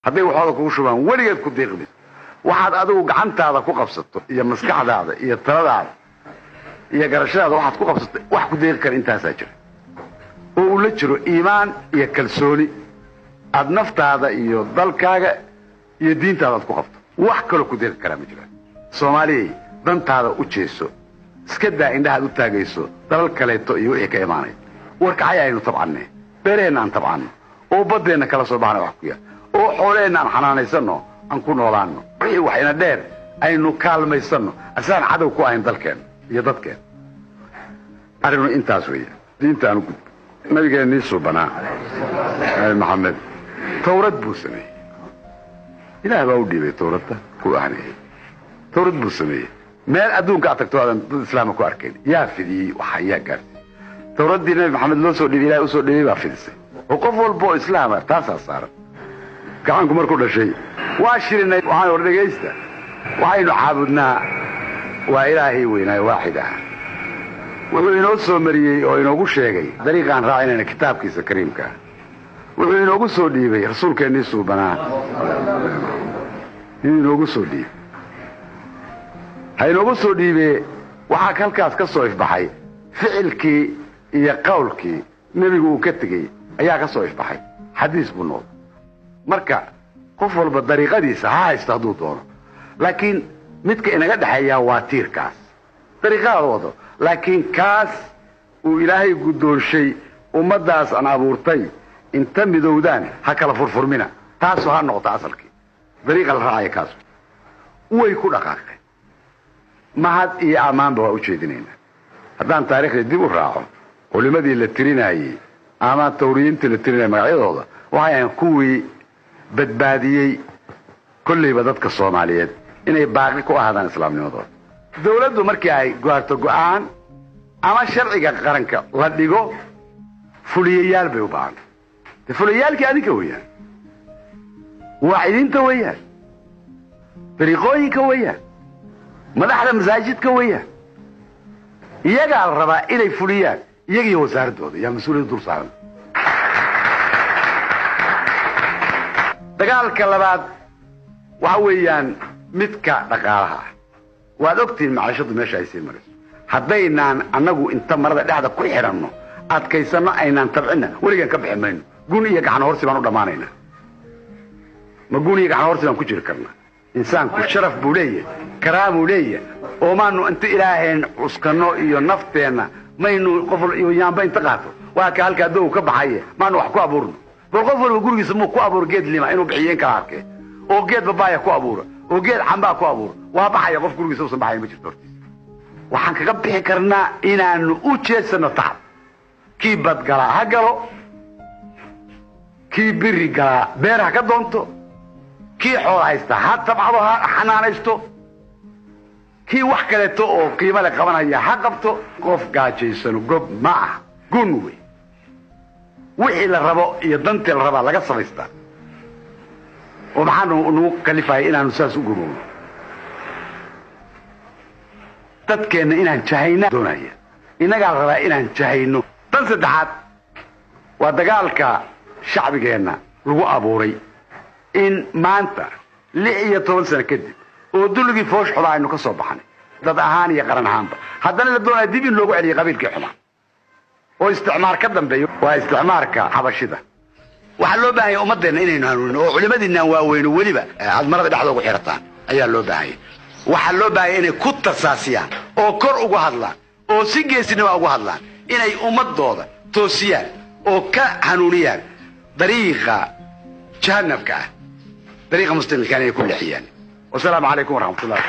hadday waxooda kugu shubaan weligeed ku deeqdi waxaad adigu gacantaada ku qabsato iyo maskaxdaada iyo taladaada iyo garashadaada waxaad ku qabsato wax ku deeqi kara intaasaa jira oo uu la jiro iimaan iyo kalsooni aad naftaada iyo dalkaaga iyo diintaada aad ku qabto wax kaloo ku deeqi karaa ma jiraan soomaaliyay dantaada u jeeso iska daa indhahaad u taagayso dalal kaleeto iyo wixii ka imaanay warkacay aynu tabcanne beereenna aan tabcanno oo baddeenna kala soo baxna wax ku yaal oo xooleenna aan xanaanaysanno aan ku noolaanno wixii waxayna dheer aynu kaalmaysanno asaan cadow ku ahayn dalkeenna iyo dadkeenna arrinu intaas weeye diinta aan u gudbo nabigeennii suubanaa nabi maxamed tawrad buu sameeyey ilaah baa u dhiibay tawradda ku ahneeyey tawrad buu sameeyey meel adduunka aad tagto aadan dad islaama ku arkayn yaa fidiyey waxa yaa gaarsiiyey tawraddii nabi maxamed loo soo dhiibay ilaah u soo dhiibay baa fidisay oo qof walba oo islaama taasaa saaran gacanku markuu dhashay waa shirinay waxaan hor dhegaysta waxaynu caabudnaa waa ilaahay weynaayo waaxid ah wuxuu inoo soo mariyey oo inoogu sheegay dariiqaan raacinayna kitaabkiisa kariimka ah wuxuu inoogu soo dhiibay rasuulkeennii suubanaa inuu inoogu soo dhiibay ha inoogu soo dhiibee waxaa halkaas ka soo ifbaxay ficilkii iyo qawlkii nebigu uu ka tegey ayaa ka soo ifbaxay xadiis buu noqday marka qof walba dariiqadiisa ha haysto hadduu doono laakiin midka inaga dhexeeyaa waa tiirkaas dariiqadaada wado laakiin kaas uu ilaahay guddoonshay ummaddaas aan abuurtay inta midowdaan ha kala furfurmina taasoo ha noqoto asalkii dariiqa la raacaya kaas way ku dhaqaaqeen mahad iyo ammaanba waa u jeedinaynaa haddaan taariikhda dib u raaco culimmadii la tirinaayey ama tawriyiintii la tirinaya magacyadooda waxay ahayn kuwii badbaadiyey kollayba dadka soomaaliyeed inay baaqi ku ahaadaan islaamnimadooda dawladdu markii ay gaarto go'aan ama sharciga qaranka la dhigo fuliyayaal bay u baahantay de fuliyayaalkii adinka weeyaan waacidiinta weeyaan dariiqooyinka weeyaan madaxda masaajidka weeyaan iyagaa la rabaa inay fuliyaan iyagiiyo wasaaraddooda yaa mas-uuliyadda dul saaran dagaalka labaad waxa weeyaan midka dhaqaalaha ah waad ogtihiin maciishadu meesha ay sii marayso haddaynaan annagu inta marada dhexda ku xidhanno adkaysanno aynaan tabcinna weligaan ka bixi mayno gun iyo gacan horsi baan u dhammaanaynaa ma gun iyo gacan horsi baan ku jiri karnaa insaanku sharaf buu leeyahay karaamuu leeyahay oo maanu inta ilaahayn cuskanno iyo nafteenna maynu qof yaanba inta qaato waa ka halkaa dow ka baxaye maanu wax ku abuurno bal qof walba gurigiisa muu ku abuuro geed lima inuu bixiyo in kala arkee oo geed babaaya ku abuura oo geed cambaa ku abuura waa baxaya qof gurigiisa uusan baxayn ma jirto hortiisa waxaan kaga bixi karnaa inaanu u jeedsano tacab kii badgalaa ha galo kii biri galaa beer ha ka doonto kii xoola haysta ha tabcado ha xanaanaysto kii wax kaleeto oo qiimo le qabanaya ha qabto qof gaajaysano gob ma ah gun wey wixii la rabo iyo dantii la rabaa laga samaystaa oo maxaa nagu kalifaya inaanu saas u gurowno dadkeenna inaan jahayna doonaya innagaa la rabaa inaan jahayno tan saddexaad waa dagaalka shacbigeenna lagu abuuray in maanta 16 sano kadib oo dulligii foosh xumaa aynu ka soo baxnay dad ahaan iyo qaran ahaanba haddana la doonaya dib in loogu celiyo qabiilkii xumaa oo isticmaar ka dambeeyo waa isticmaarka xabashida waxaa loo baahanya ummadeenna inaynu hanuunino oo culimadiinaan waaweyno weliba aad marada dhexda ugu xirataan ayaa loo baahanya waxaa loo baahanya inay ku tarsaasiyaan oo kor ugu hadlaan oo si geesinima ugu hadlaan inay ummadooda toosiyaan oo ka hanuuniyaan dariiqa jahannamka ah dariiqa muslimka inay ku leexiyaan wasalaamu calaykum waraxmatullahi